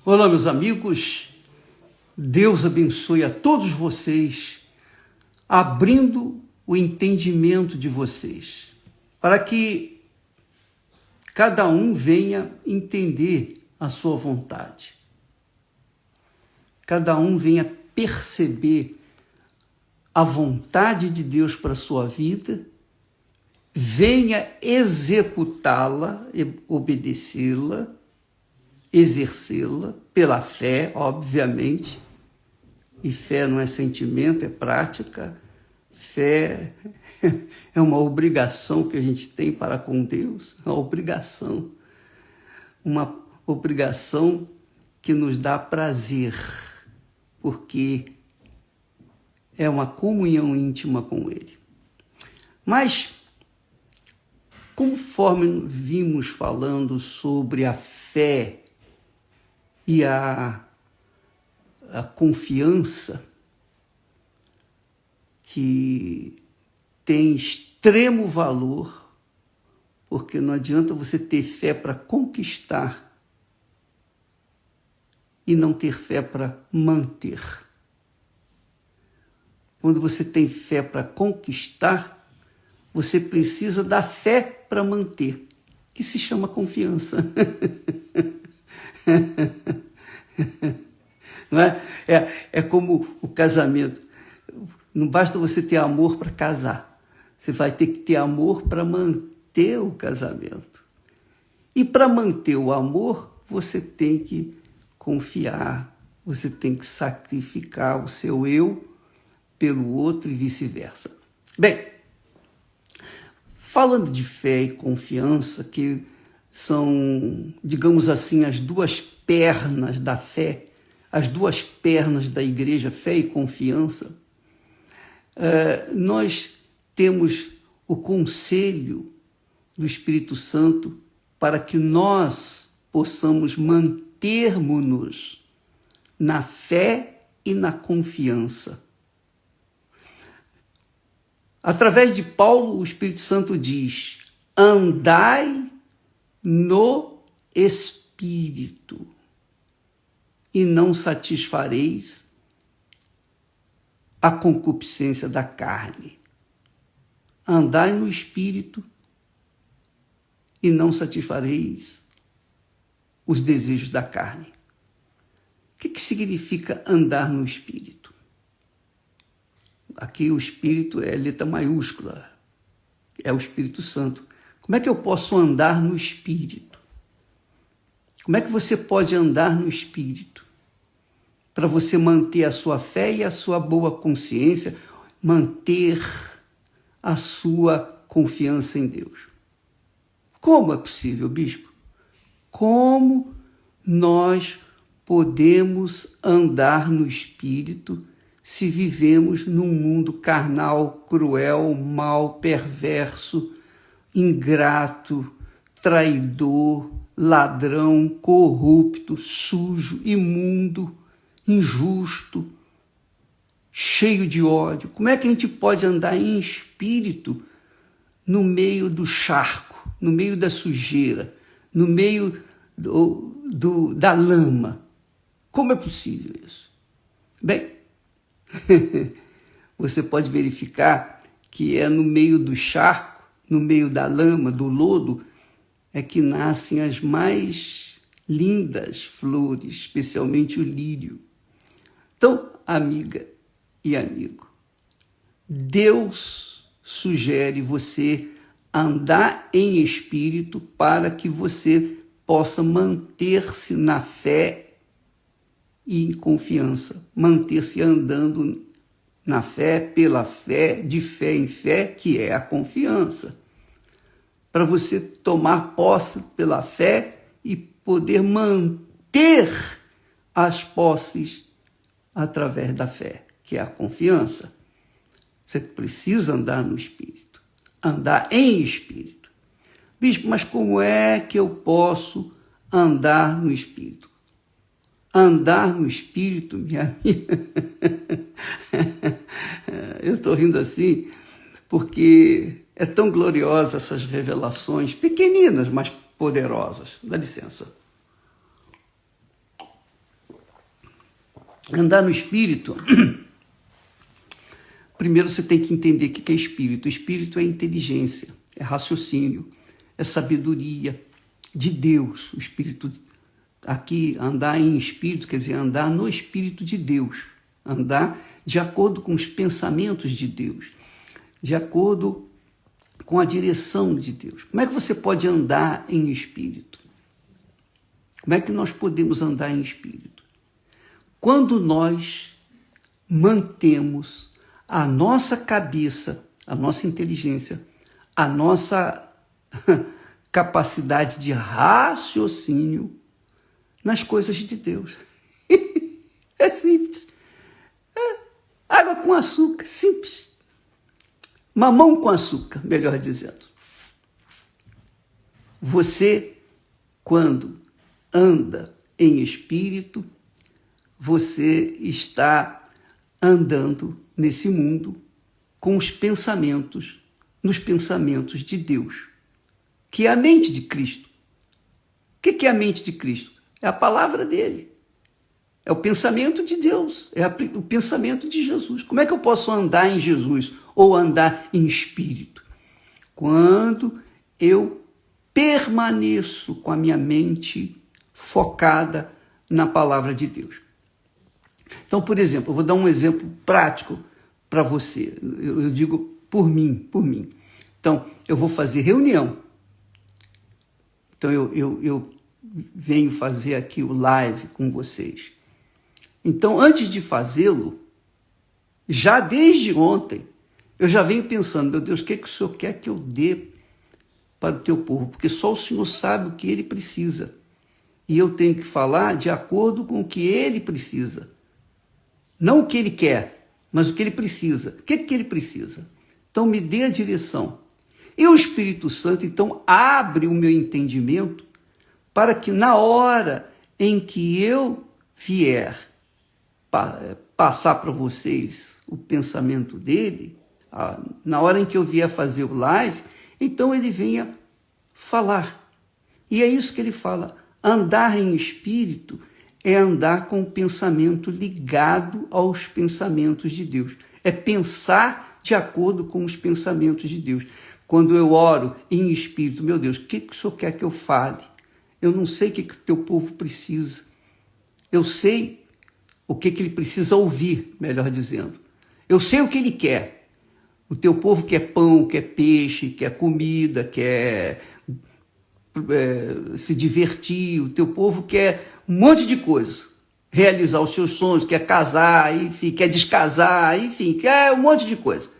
Olá, meus amigos. Deus abençoe a todos vocês, abrindo o entendimento de vocês, para que cada um venha entender a sua vontade. Cada um venha perceber a vontade de Deus para a sua vida, venha executá-la, obedecê-la, exercê-la pela fé, obviamente. E fé não é sentimento, é prática. Fé é uma obrigação que a gente tem para com Deus, uma obrigação que nos dá prazer, porque é uma comunhão íntima com Ele. Mas, conforme vimos falando sobre a fé e a confiança, que tem extremo valor, porque não adianta você ter fé para conquistar e não ter fé para manter. Quando você tem fé para conquistar, você precisa da fé para manter, que se chama confiança. Não é? É como o casamento. Não basta você ter amor para casar. Você vai ter que ter amor para manter o casamento. E para manter o amor, você tem que confiar, você tem que sacrificar o seu eu pelo outro e vice-versa. Bem, falando de fé e confiança, que são, digamos assim, as duas pernas da fé, as duas pernas da igreja, fé e confiança, nós temos o conselho do Espírito Santo para que nós possamos mantermos-nos na fé e na confiança. Através de Paulo, o Espírito Santo diz: andai no Espírito e não satisfareis a concupiscência da carne. Andai no Espírito e não satisfareis os desejos da carne. O que significa andar no Espírito? Aqui o Espírito é letra maiúscula, é o Espírito Santo. Como é que eu posso andar no Espírito? Como é que você pode andar no Espírito? Para você manter a sua fé e a sua boa consciência, manter a sua confiança em Deus. Como é possível, bispo? Como nós podemos andar no Espírito se vivemos num mundo carnal, cruel, mau, perverso, ingrato, traidor, ladrão, corrupto, sujo, imundo, injusto, cheio de ódio? Como é que a gente pode andar em espírito no meio do charco, no meio da sujeira, no meio da lama? Como é possível isso? Bem, você pode verificar que é no meio do charco, no meio da lama, do lodo, é que nascem as mais lindas flores, especialmente o lírio. Então, amiga e amigo, Deus sugere você andar em espírito para que você possa manter-se na fé e em confiança, manter-se andando na fé, pela fé, de fé em fé, que é a confiança. Para você tomar posse pela fé e poder manter as posses através da fé, que é a confiança. Você precisa andar no Espírito, andar em Espírito. Bispo, mas como é que eu posso andar no Espírito? Andar no Espírito, minha amiga, eu estou rindo assim, porque é tão gloriosa essas revelações, pequeninas, mas poderosas. Dá licença. Andar no espírito, primeiro você tem que entender o que é espírito. Espírito é inteligência, é raciocínio, é sabedoria de Deus. O espírito, aqui, andar em espírito, quer dizer, andar no espírito de Deus. Andar de acordo com os pensamentos de Deus, de acordo com a direção de Deus. Como é que você pode andar em espírito? Como é que nós podemos andar em espírito? Quando nós mantemos a nossa cabeça, a nossa inteligência, a nossa capacidade de raciocínio nas coisas de Deus. É simples. Água com açúcar, simples. Mamão com açúcar, melhor dizendo. Você, quando anda em espírito, você está andando nesse mundo com os pensamentos, nos pensamentos de Deus, que é a mente de Cristo. O que é a mente de Cristo? É a palavra dele. É o pensamento de Deus, é o pensamento de Jesus. Como é que eu posso andar em Jesus ou andar em espírito? Quando eu permaneço com a minha mente focada na palavra de Deus. Então, por exemplo, eu vou dar um exemplo prático para você. Eu digo por mim. Então, eu vou fazer reunião. Então, eu venho fazer aqui o live com vocês. Então, antes de fazê-lo, já desde ontem, eu já venho pensando, meu Deus, o que o Senhor quer que eu dê para o teu povo? Porque só o Senhor sabe o que ele precisa. E eu tenho que falar de acordo com o que ele precisa. Não o que ele quer, mas o que ele precisa. O que ele precisa? Então, me dê a direção. E o Espírito Santo, então, abre o meu entendimento para que na hora em que eu vier passar para vocês o pensamento dele, na hora em que eu vier fazer o live, então ele venha falar. E é isso que ele fala. Andar em espírito é andar com o pensamento ligado aos pensamentos de Deus. É pensar de acordo com os pensamentos de Deus. Quando eu oro em espírito, meu Deus, o que o Senhor quer que eu fale? Eu não sei o que o teu povo precisa. Eu sei o que ele precisa ouvir, melhor dizendo. Eu sei o que ele quer. O teu povo quer pão, quer peixe, quer comida, quer se divertir. O teu povo quer um monte de coisas. Realizar os seus sonhos, quer casar, enfim, quer descasar, enfim, quer um monte de coisa.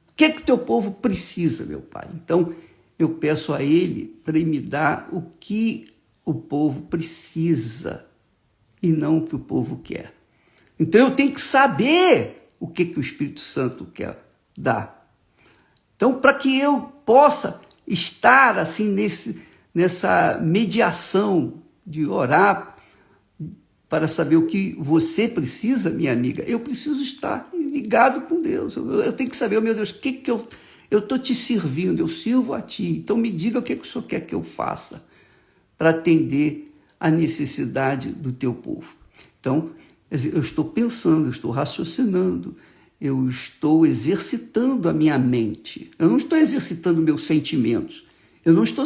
O que o teu povo precisa, meu Pai? Então, eu peço a ele para ele me dar o que o povo precisa e não o que o povo quer. Então, eu tenho que saber o que o Espírito Santo quer dar. Então, para que eu possa estar assim nessa mediação de orar para saber o que você precisa, minha amiga, eu preciso estar ligado com Deus. Eu tenho que saber, meu Deus, o que eu estou te servindo, eu sirvo a ti. Então me diga o que o Senhor quer que eu faça para atender a necessidade do teu povo. Então, eu estou pensando, eu estou raciocinando, eu estou exercitando a minha mente. Eu não estou exercitando meus sentimentos. Eu não estou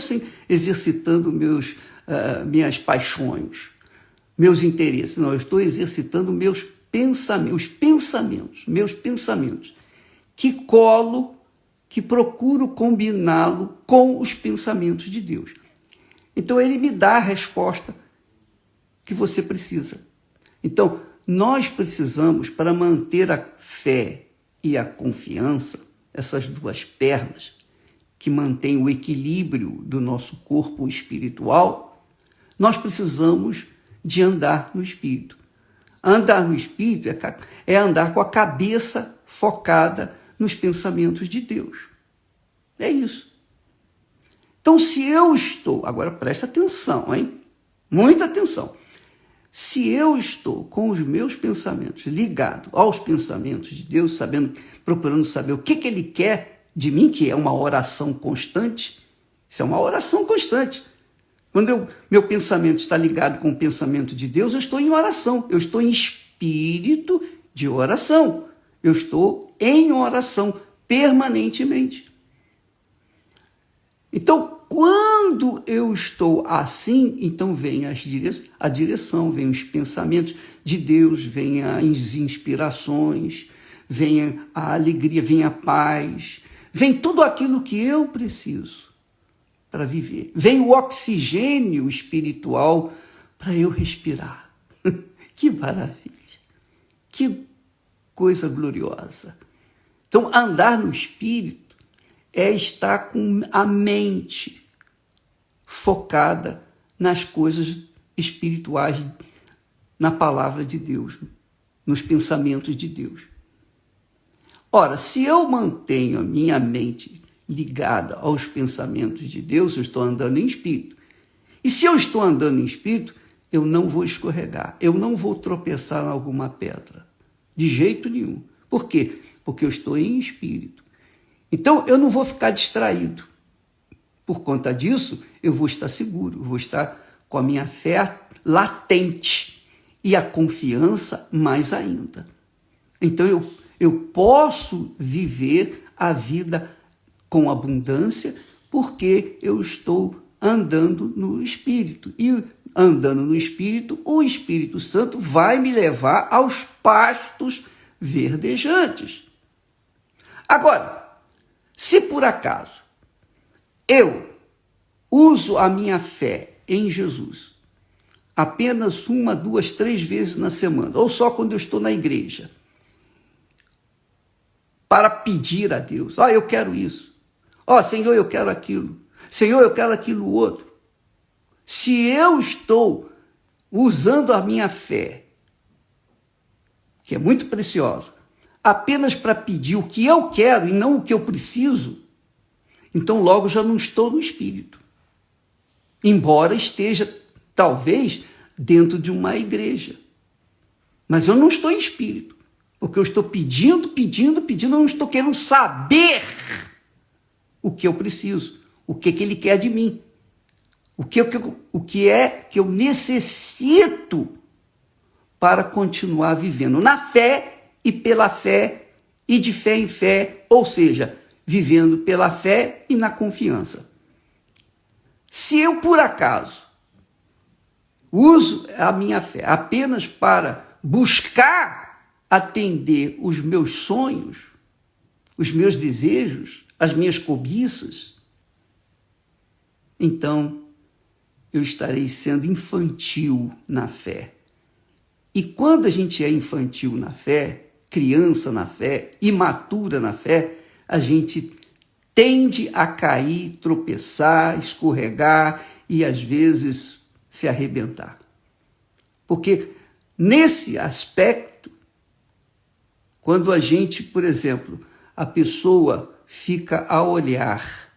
exercitando minhas paixões, meus interesses. Não, eu estou exercitando meus pensamentos, que procuro combiná-lo com os pensamentos de Deus. Então, ele me dá a resposta que você precisa. Então, nós precisamos, para manter a fé e a confiança, essas duas pernas, que mantêm o equilíbrio do nosso corpo espiritual, nós precisamos de andar no Espírito. Andar no Espírito é andar com a cabeça focada nos pensamentos de Deus. É isso. Então, se eu estou... Agora, presta atenção, hein? Muita atenção. Se eu estou com os meus pensamentos ligados aos pensamentos de Deus, procurando saber o que ele quer de mim, que é uma oração constante, isso é uma oração constante. Quando meu pensamento está ligado com o pensamento de Deus, eu estou em oração, eu estou em espírito de oração. Eu estou em oração permanentemente. Então, quando eu estou assim, então vem a direção, vem os pensamentos de Deus, vem as inspirações, vem a alegria, vem a paz, vem tudo aquilo que eu preciso para viver. Vem o oxigênio espiritual para eu respirar. Que maravilha! Que coisa gloriosa! Então, andar no Espírito é estar com a mente focada nas coisas espirituais, na palavra de Deus, nos pensamentos de Deus. Ora, se eu mantenho a minha mente ligada aos pensamentos de Deus, eu estou andando em Espírito. E se eu estou andando em Espírito, eu não vou escorregar, eu não vou tropeçar em alguma pedra, de jeito nenhum. Por quê? Porque eu estou em Espírito. Então, eu não vou ficar distraído. Por conta disso, eu vou estar seguro, eu vou estar com a minha fé latente e a confiança mais ainda. Então, eu posso viver a vida com abundância porque eu estou andando no Espírito. E andando no Espírito, o Espírito Santo vai me levar aos pastos verdejantes. Agora, se por acaso eu uso a minha fé em Jesus apenas 1, 2, 3 vezes na semana, ou só quando eu estou na igreja, para pedir a Deus, eu quero isso, Senhor, eu quero aquilo, Senhor, eu quero aquilo outro. Se eu estou usando a minha fé, que é muito preciosa, apenas para pedir o que eu quero e não o que eu preciso, então logo já não estou no Espírito. Embora esteja, talvez, dentro de uma igreja. Mas eu não estou em Espírito, porque eu estou pedindo, eu não estou querendo saber o que eu preciso, o que Ele quer de mim, o que é que eu necessito para continuar vivendo na fé e pela fé e de fé em fé, ou seja, vivendo pela fé e na confiança. Se eu, por acaso, uso a minha fé apenas para buscar atender os meus sonhos, os meus desejos, as minhas cobiças, então eu estarei sendo infantil na fé. E quando a gente é infantil na fé, criança na fé, imatura na fé, a gente tende a cair, tropeçar, escorregar e, às vezes, se arrebentar. Porque, nesse aspecto, quando a gente, por exemplo, a pessoa fica a olhar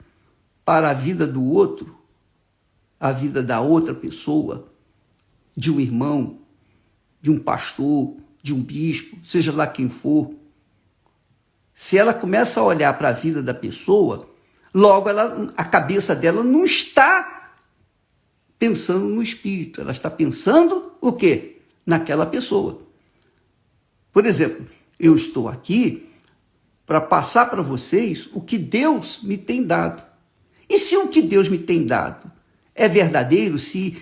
para a vida do outro, a vida da outra pessoa, de um irmão, de um pastor, de um bispo, seja lá quem for, se ela começa a olhar para a vida da pessoa, logo a cabeça dela não está pensando no Espírito, ela está pensando o quê? Naquela pessoa. Por exemplo, eu estou aqui para passar para vocês o que Deus me tem dado. E se o que Deus me tem dado é verdadeiro, se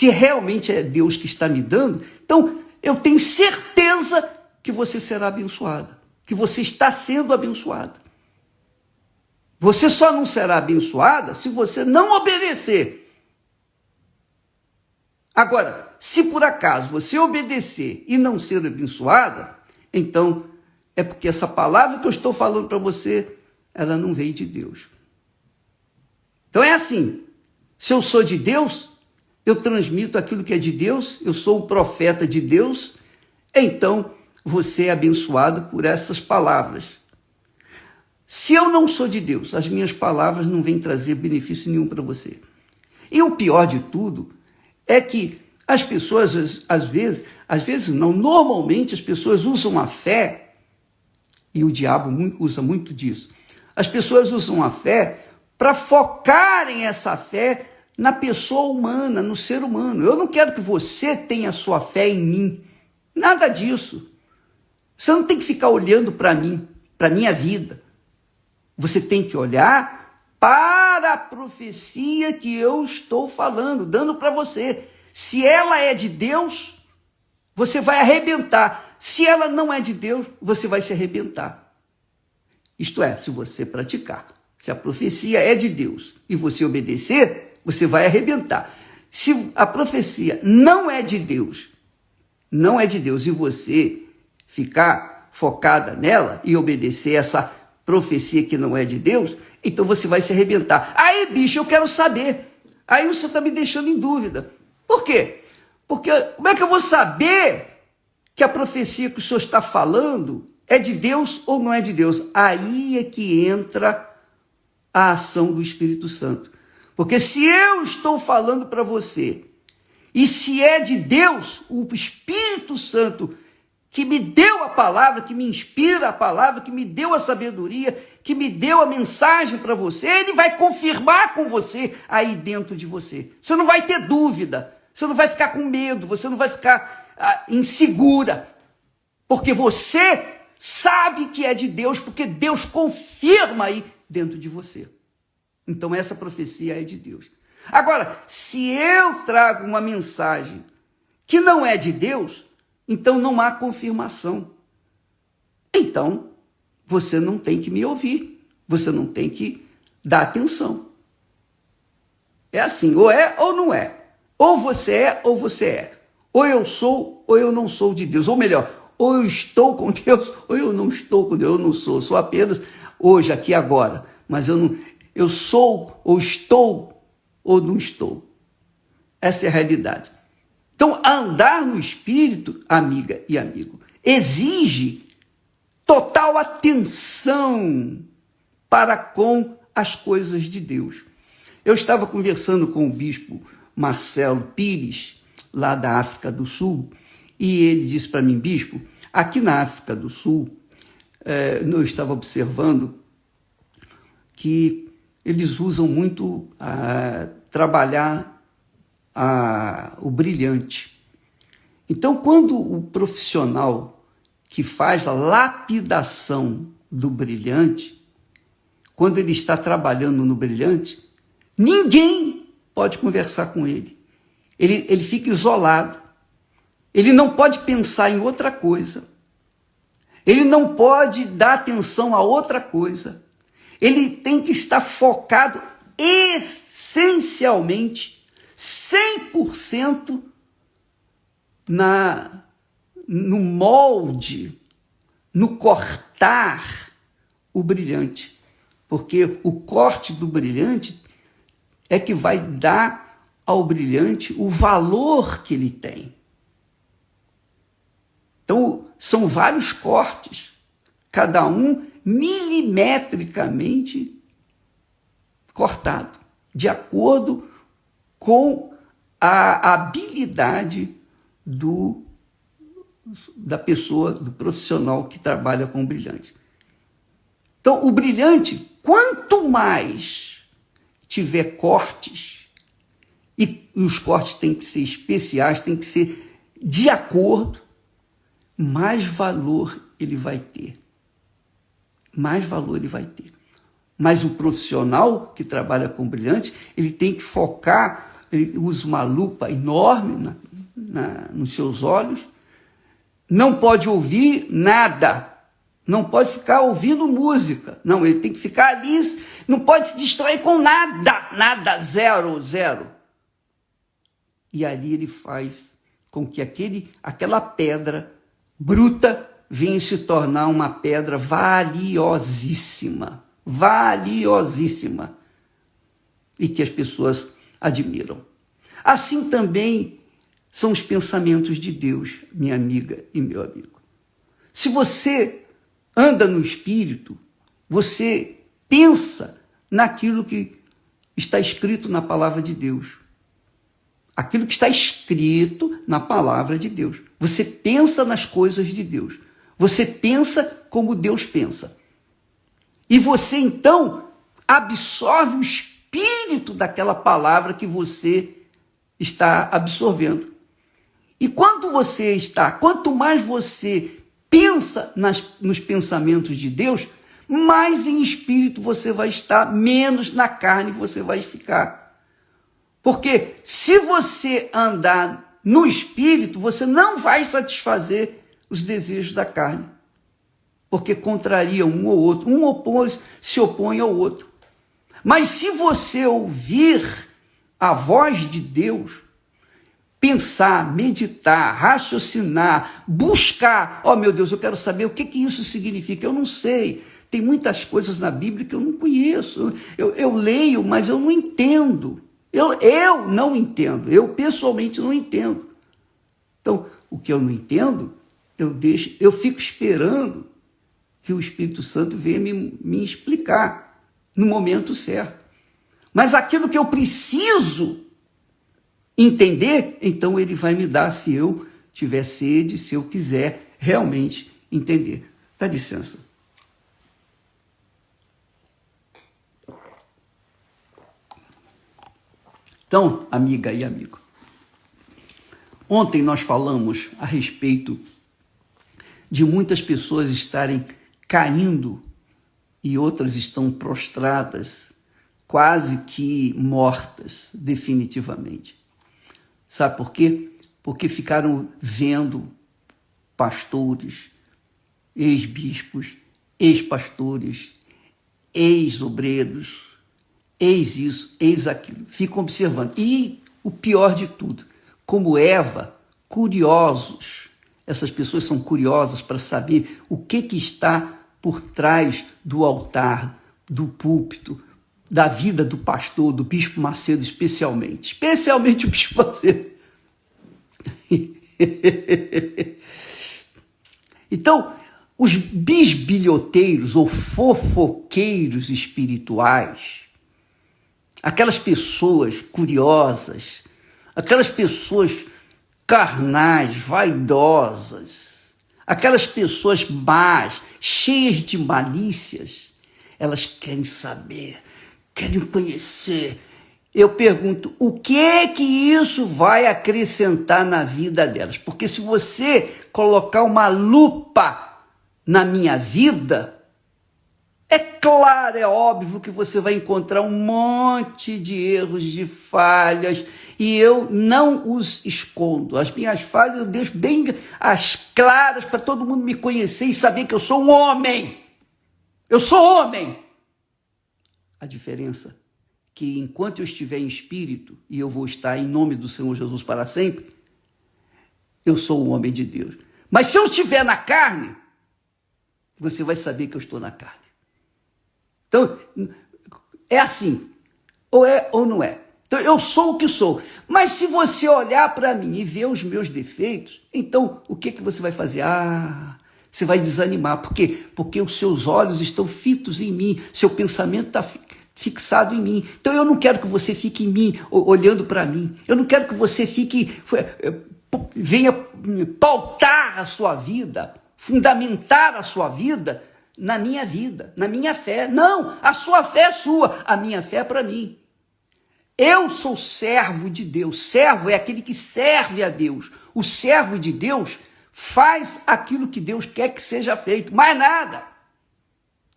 realmente é Deus que está me dando, então eu tenho certeza que você será abençoada, que você está sendo abençoada. Você só não será abençoada se você não obedecer. Agora, se por acaso você obedecer e não ser abençoada, então é porque essa palavra que eu estou falando para você, ela não veio de Deus. Então é assim, se eu sou de Deus, eu transmito aquilo que é de Deus, eu sou o profeta de Deus, então você é abençoado por essas palavras. Se eu não sou de Deus, as minhas palavras não vêm trazer benefício nenhum para você. E o pior de tudo é que as pessoas, às vezes não, normalmente as pessoas usam a fé, e o diabo usa muito disso, as pessoas usam a fé para focarem essa fé na pessoa humana, no ser humano. Eu não quero que você tenha sua fé em mim. Nada disso. Você não tem que ficar olhando para mim, para a minha vida. Você tem que olhar para a profecia que eu estou falando, dando para você. Se ela é de Deus, você vai arrebentar. Se ela não é de Deus, você vai se arrebentar. Isto é, se você praticar. Se a profecia é de Deus e você obedecer, você vai arrebentar. Se a profecia não é de Deus, e você ficar focada nela e obedecer essa profecia que não é de Deus, então você vai se arrebentar. Aí, bicho, eu quero saber. Aí o senhor está me deixando em dúvida. Por quê? Porque como é que eu vou saber que a profecia que o senhor está falando é de Deus ou não é de Deus? Aí é que entra a ação do Espírito Santo. Porque se eu estou falando para você, e se é de Deus, o Espírito Santo, que me deu a palavra, que me inspira a palavra, que me deu a sabedoria, que me deu a mensagem para você, ele vai confirmar com você aí dentro de você. Você não vai ter dúvida, você não vai ficar com medo, você não vai ficar insegura, porque você sabe que é de Deus, porque Deus confirma aí dentro de você. Então essa profecia é de Deus. Agora, se eu trago uma mensagem que não é de Deus, então não há confirmação. Então, você não tem que me ouvir, você não tem que dar atenção. É assim, ou é ou não é. Ou você é ou você é. Ou eu sou ou eu não sou de Deus. Ou melhor, ou eu estou com Deus ou eu não estou com Deus. Eu não sou, sou apenas hoje, aqui, agora. Mas eu sou ou estou ou não estou. Essa é a realidade. Então, andar no Espírito, amiga e amigo, exige total atenção para com as coisas de Deus. Eu estava conversando com o bispo Marcelo Pires, lá da África do Sul, e ele disse para mim, bispo, aqui na África do Sul, eu estava observando que eles usam muito trabalhar o brilhante. Então, quando o profissional que faz a lapidação do brilhante, quando ele está trabalhando no brilhante, ninguém pode conversar com ele. Ele fica isolado. Ele não pode pensar em outra coisa. Ele não pode dar atenção a outra coisa. Ele tem que estar focado essencialmente, 100% no molde, no cortar o brilhante. Porque o corte do brilhante é que vai dar ao brilhante o valor que ele tem. Então, são vários cortes, cada um milimetricamente cortado, de acordo com a habilidade da pessoa, do profissional que trabalha com o brilhante. Então, o brilhante, quanto mais tiver cortes, e os cortes têm que ser especiais, têm que ser de acordo, mais valor ele vai ter. Mais valor ele vai ter. Mas o profissional que trabalha com brilhante, ele tem que focar, ele usa uma lupa enorme nos seus olhos, não pode ouvir nada, não pode ficar ouvindo música, não, ele tem que ficar ali, não pode se distrair com nada, zero. E ali ele faz com que aquela pedra bruta venha se tornar uma pedra valiosíssima, e que as pessoas admiram. Assim também são os pensamentos de Deus, minha amiga e meu amigo. Se você anda no Espírito, você pensa naquilo que está escrito na palavra de Deus. Aquilo que está escrito na palavra de Deus. Você pensa nas coisas de Deus. Você pensa como Deus pensa. E você, então, absorve o espírito daquela palavra que você está absorvendo. E quando quanto mais você pensa nos pensamentos de Deus, mais em espírito você vai estar, menos na carne você vai ficar. Porque se você andar no espírito, você não vai satisfazer os desejos da carne, porque contraria um ou outro, se opõe ao outro. Mas se você ouvir a voz de Deus, pensar, meditar, raciocinar, buscar, meu Deus, eu quero saber o que isso significa, eu não sei. Tem muitas coisas na Bíblia que eu não conheço. Eu leio, mas eu não entendo. Eu não entendo. Eu pessoalmente não entendo. Então, o que eu não entendo, eu fico esperando que o Espírito Santo venha me explicar no momento certo. Mas aquilo que eu preciso entender, então ele vai me dar se eu tiver sede, se eu quiser realmente entender. Dá licença. Então, amiga e amigo, ontem nós falamos a respeito de muitas pessoas estarem caindo e outras estão prostradas, quase que mortas definitivamente. Sabe por quê? Porque ficaram vendo pastores, ex-bispos, ex-pastores, ex-obreiros, eis isso, eis aquilo, ficam observando. E o pior de tudo, como Eva, curiosos, essas pessoas são curiosas para saber o que está por trás do altar, do púlpito, da vida do pastor, do bispo Macedo especialmente o bispo Macedo. Então, os bisbilhoteiros ou fofoqueiros espirituais, aquelas pessoas curiosas, aquelas pessoas carnais, vaidosas, aquelas pessoas más, cheias de malícias, elas querem saber, querem conhecer. Eu pergunto, o que é que isso vai acrescentar na vida delas? Porque se você colocar uma lupa na minha vida, é claro, é óbvio que você vai encontrar um monte de erros, de falhas, e eu não os escondo. As minhas falhas eu deixo bem as claras para todo mundo me conhecer e saber que eu sou um homem. Eu sou homem. A diferença é que enquanto eu estiver em espírito, e eu vou estar em nome do Senhor Jesus para sempre, eu sou um homem de Deus. Mas se eu estiver na carne, você vai saber que eu estou na carne. Então, é assim, ou é ou não é. Então, eu sou o que sou. Mas se você olhar para mim e ver os meus defeitos, então, o que você vai fazer? Você vai desanimar. Por quê? Porque os seus olhos estão fitos em mim, seu pensamento está fixado em mim. Então, eu não quero que você fique em mim, olhando para mim. Eu não quero que você venha pautar a sua vida, fundamentar a sua vida na minha fé. Não, a sua fé é sua, a minha fé é para mim. Eu sou servo de Deus. Servo é aquele que serve a Deus. O servo de Deus faz aquilo que Deus quer que seja feito, mais nada.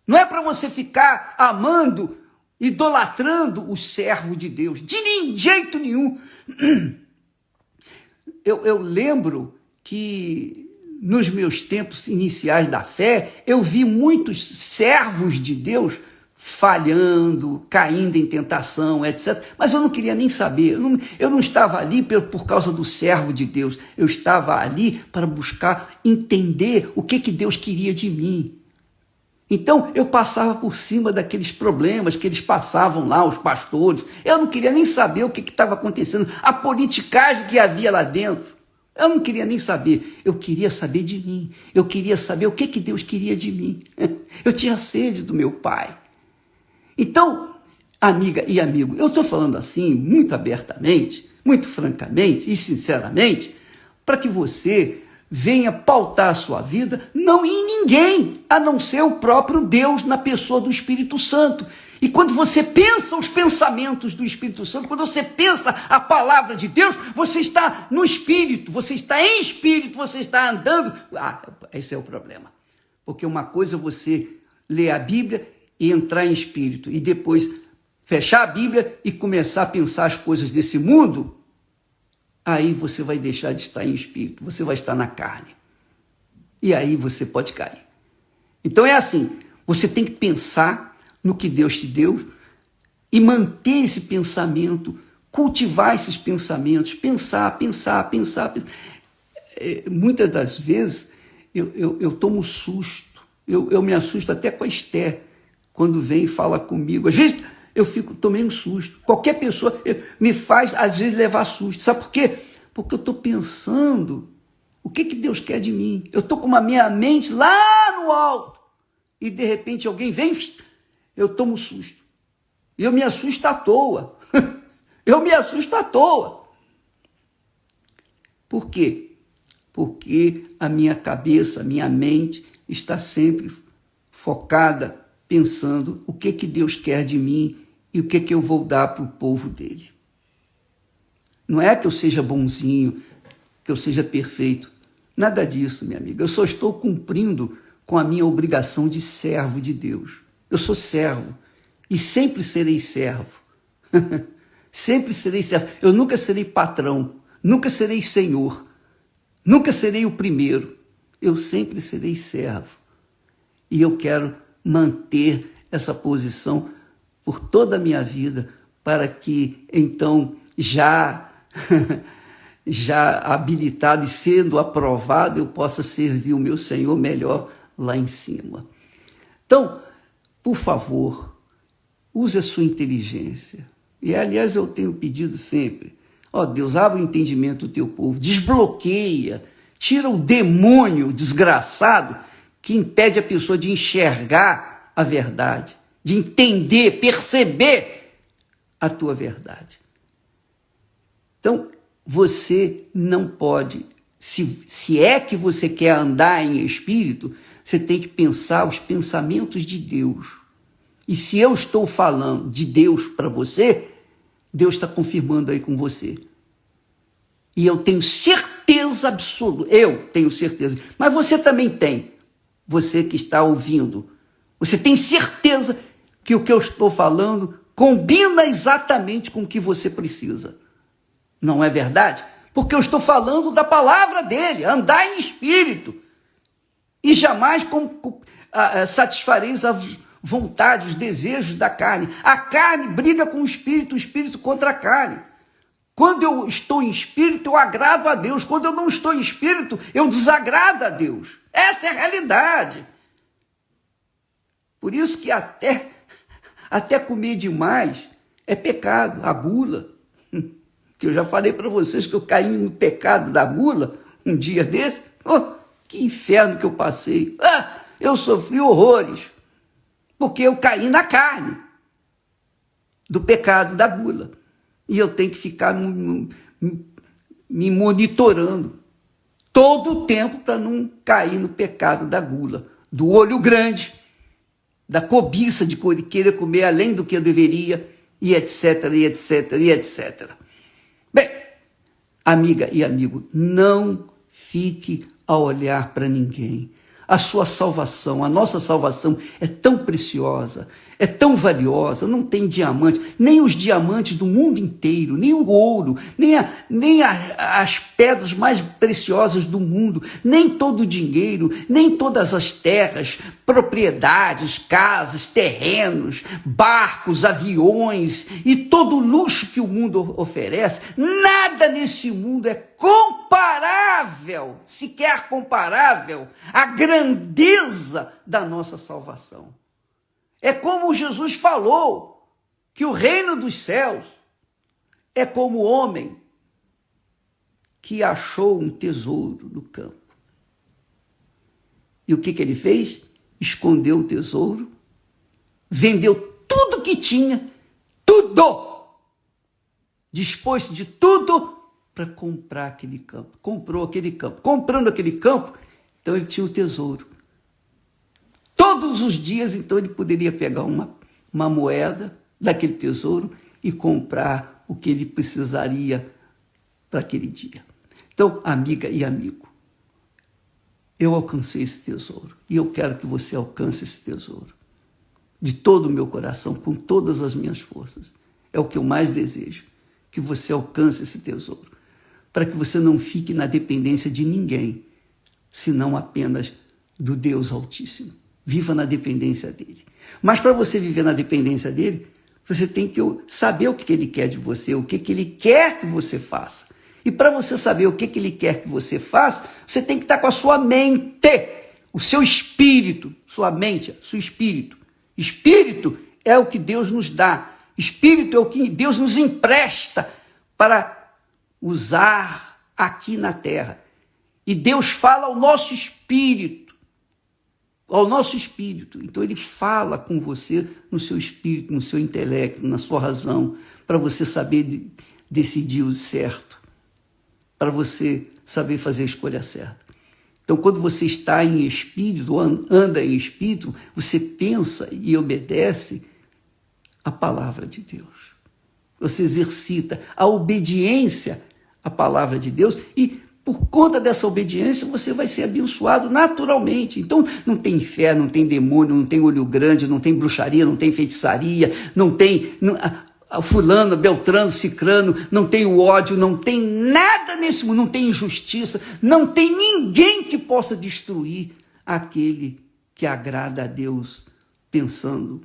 Não é para você ficar amando, idolatrando o servo de Deus, de jeito nenhum. Eu lembro que nos meus tempos iniciais da fé, eu vi muitos servos de Deus falhando, caindo em tentação, etc. Mas eu não queria nem saber, eu não estava ali por causa do servo de Deus, eu estava ali para buscar entender o que Deus queria de mim. Então, eu passava por cima daqueles problemas que eles passavam lá, os pastores. Eu não queria nem saber o que estava acontecendo, a politicagem que havia lá dentro. Eu não queria nem saber, eu queria saber de mim. Eu queria saber o que Deus queria de mim. Eu tinha sede do meu Pai. Então, amiga e amigo, eu estou falando assim, muito abertamente, muito francamente e sinceramente, para que você venha pautar a sua vida, não em ninguém, a não ser o próprio Deus na pessoa do Espírito Santo. E quando você pensa os pensamentos do Espírito Santo, quando você pensa a palavra de Deus, você está no Espírito, você está em Espírito, você está andando. Esse é o problema. Porque uma coisa é você ler a Bíblia e entrar em Espírito, e depois fechar a Bíblia e começar a pensar as coisas desse mundo, aí você vai deixar de estar em Espírito, você vai estar na carne. E aí você pode cair. Então é assim, você tem que pensar no que Deus te deu e manter esse pensamento, cultivar esses pensamentos, pensar. Muitas das vezes eu tomo susto, eu me assusto até com a Esther, quando vem e fala comigo. Às vezes eu tomei um susto. Qualquer pessoa me faz, às vezes, levar susto. Sabe por quê? Porque eu estou pensando o que Deus quer de mim. Eu estou com a minha mente lá no alto e, de repente, alguém vem, eu tomo um susto. E eu me assusto à toa. Eu me assusto à toa. Por quê? Porque a minha cabeça, a minha mente está sempre focada, pensando o que Deus quer de mim e o que eu vou dar para o povo dele. Não é que eu seja bonzinho, que eu seja perfeito. Nada disso, minha amiga. Eu só estou cumprindo com a minha obrigação de servo de Deus. Eu sou servo e sempre serei servo. Sempre serei servo. Eu nunca serei patrão, nunca serei senhor, nunca serei o primeiro. Eu sempre serei servo. E eu quero manter essa posição por toda a minha vida, para que, então, já habilitado e sendo aprovado, eu possa servir o meu Senhor melhor lá em cima. Então, por favor, use a sua inteligência. E, aliás, eu tenho pedido sempre, Deus, abre o entendimento do teu povo, desbloqueia, tira o demônio desgraçado que impede a pessoa de enxergar a verdade, de entender, perceber a tua verdade. Então, você não pode, se é que você quer andar em espírito, você tem que pensar os pensamentos de Deus. E se eu estou falando de Deus para você, Deus está confirmando aí com você. E eu tenho certeza absoluta, eu tenho certeza, mas você também tem, você que está ouvindo, você tem certeza que o que eu estou falando combina exatamente com o que você precisa. Não é verdade? Porque eu estou falando da palavra dele, andar em espírito. E jamais satisfareis a vontade, os desejos da carne. A carne briga com o espírito contra a carne. Quando eu estou em espírito, eu agrado a Deus. Quando eu não estou em espírito, eu desagrado a Deus. Essa é a realidade. Por isso que até comer demais é pecado, a gula. Que eu já falei para vocês que eu caí no pecado da gula um dia desse. Que inferno que eu passei. Eu sofri horrores. Porque eu caí na carne do pecado da gula. E eu tenho que ficar me monitorando todo o tempo para não cair no pecado da gula, do olho grande, da cobiça de querer comer além do que eu deveria, e etc, e etc, e etc. Bem, amiga e amigo, não fique a olhar para ninguém. A sua salvação, a nossa salvação é tão preciosa, é tão valiosa, não tem diamante, nem os diamantes do mundo inteiro, nem o ouro, nem as pedras mais preciosas do mundo, nem todo o dinheiro, nem todas as terras, propriedades, casas, terrenos, barcos, aviões e todo o luxo que o mundo oferece, nada nesse mundo é comparável, sequer comparável, à grandeza da nossa salvação. É como Jesus falou, que o reino dos céus é como o homem que achou um tesouro no campo. E o que ele fez? Escondeu o tesouro, vendeu tudo que tinha, tudo, dispôs de tudo para comprar aquele campo. Comprou aquele campo. Comprando aquele campo, então ele tinha o tesouro. Todos os dias, então, ele poderia pegar uma uma moeda daquele tesouro e comprar o que ele precisaria para aquele dia. Então, amiga e amigo, eu alcancei esse tesouro e eu quero que você alcance esse tesouro de todo o meu coração, com todas as minhas forças. É o que eu mais desejo, que você alcance esse tesouro, para que você não fique na dependência de ninguém, senão apenas do Deus Altíssimo. Viva na dependência dele. Mas para você viver na dependência dele, você tem que saber o que ele quer de você, o que ele quer que você faça. E para você saber o que ele quer que você faça, você tem que estar com a sua mente, o seu espírito, sua mente, seu espírito. Espírito é o que Deus nos dá. Espírito é o que Deus nos empresta para usar aqui na terra. E Deus fala ao nosso espírito. Ao nosso espírito. Então ele fala com você no seu espírito, no seu intelecto, na sua razão, para você saber decidir o certo, para você saber fazer a escolha certa. Então, quando você está em espírito, anda em espírito, você pensa e obedece a palavra de Deus. Você exercita a obediência à palavra de Deus e, por conta dessa obediência, você vai ser abençoado naturalmente. Então, não tem inferno, não tem demônio, não tem olho grande, não tem bruxaria, não tem feitiçaria, não tem fulano, beltrano, cicrano, não tem o ódio, não tem nada nesse mundo, não tem injustiça, não tem ninguém que possa destruir aquele que agrada a Deus pensando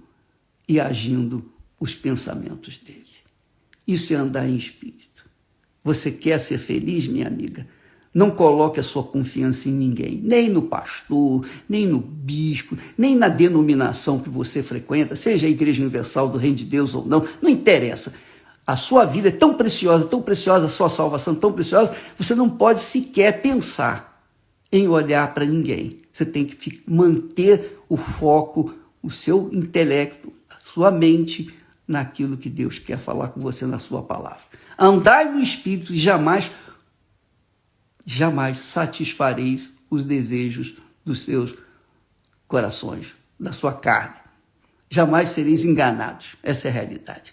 e agindo os pensamentos dele. Isso é andar em espírito. Você quer ser feliz, minha amiga? Não coloque a sua confiança em ninguém, nem no pastor, nem no bispo, nem na denominação que você frequenta, seja a Igreja Universal do Reino de Deus ou não, não interessa. A sua vida é tão preciosa, a sua salvação é tão preciosa, você não pode sequer pensar em olhar para ninguém. Você tem que manter o foco, o seu intelecto, a sua mente naquilo que Deus quer falar com você na sua palavra. Andai no Espírito e jamais satisfareis os desejos dos seus corações, da sua carne. Jamais sereis enganados. Essa é a realidade.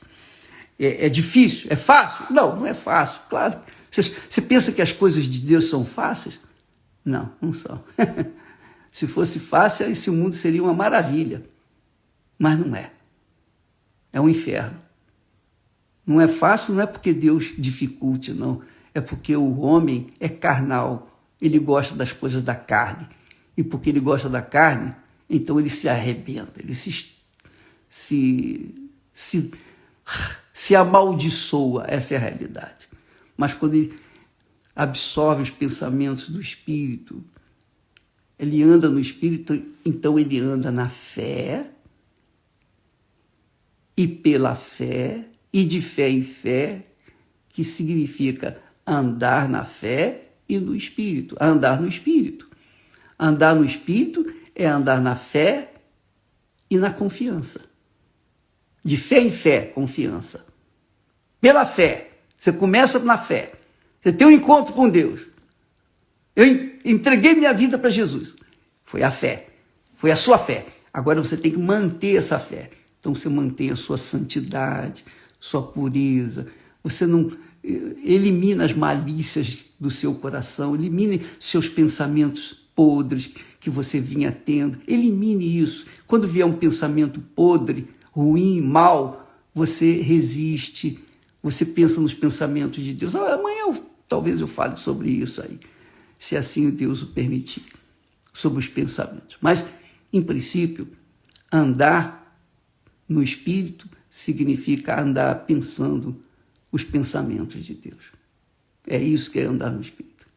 É difícil? É fácil? Não, não é fácil. Claro. Você pensa que as coisas de Deus são fáceis? Não, não são. Se fosse fácil, esse mundo seria uma maravilha. Mas não é. É um inferno. Não é fácil, não é porque Deus dificulte, não. É porque o homem é carnal, ele gosta das coisas da carne. E porque ele gosta da carne, então ele se arrebenta, ele se amaldiçoa, essa é a realidade. Mas quando ele absorve os pensamentos do Espírito, ele anda no Espírito, então ele anda na fé, e pela fé, e de fé em fé, que significa andar na fé e no Espírito. Andar no Espírito. Andar no Espírito é andar na fé e na confiança. De fé em fé, confiança. Pela fé. Você começa na fé. Você tem um encontro com Deus. Eu entreguei minha vida para Jesus. Foi a fé. Foi a sua fé. Agora você tem que manter essa fé. Então você mantém a sua santidade, sua pureza. Você não elimina as malícias do seu coração, elimine seus pensamentos podres que você vinha tendo, elimine isso. Quando vier um pensamento podre, ruim, mal, você resiste, você pensa nos pensamentos de Deus. Amanhã talvez eu fale sobre isso aí, se assim Deus o permitir, sobre os pensamentos. Mas, em princípio, andar no Espírito significa andar pensando os pensamentos de Deus. É isso que é andar no Espírito.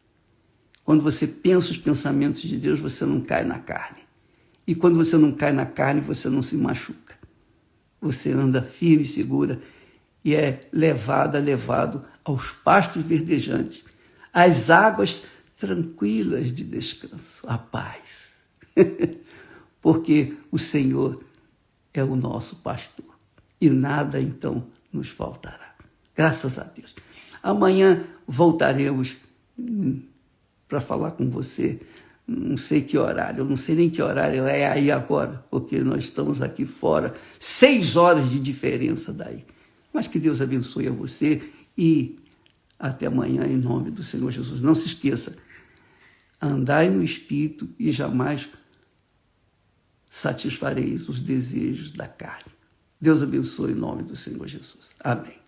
Quando você pensa os pensamentos de Deus, você não cai na carne. E quando você não cai na carne, você não se machuca. Você anda firme e segura e é levado aos pastos verdejantes, às águas tranquilas de descanso, a paz. Porque o Senhor é o nosso pastor e nada então nos faltará. Graças a Deus. Amanhã voltaremos para falar com você não sei que horário, eu não sei nem que horário é aí agora, porque nós estamos aqui fora, 6 horas de diferença daí. Mas que Deus abençoe a você e até amanhã, em nome do Senhor Jesus. Não se esqueça, andai no Espírito e jamais satisfareis os desejos da carne. Deus abençoe em nome do Senhor Jesus. Amém.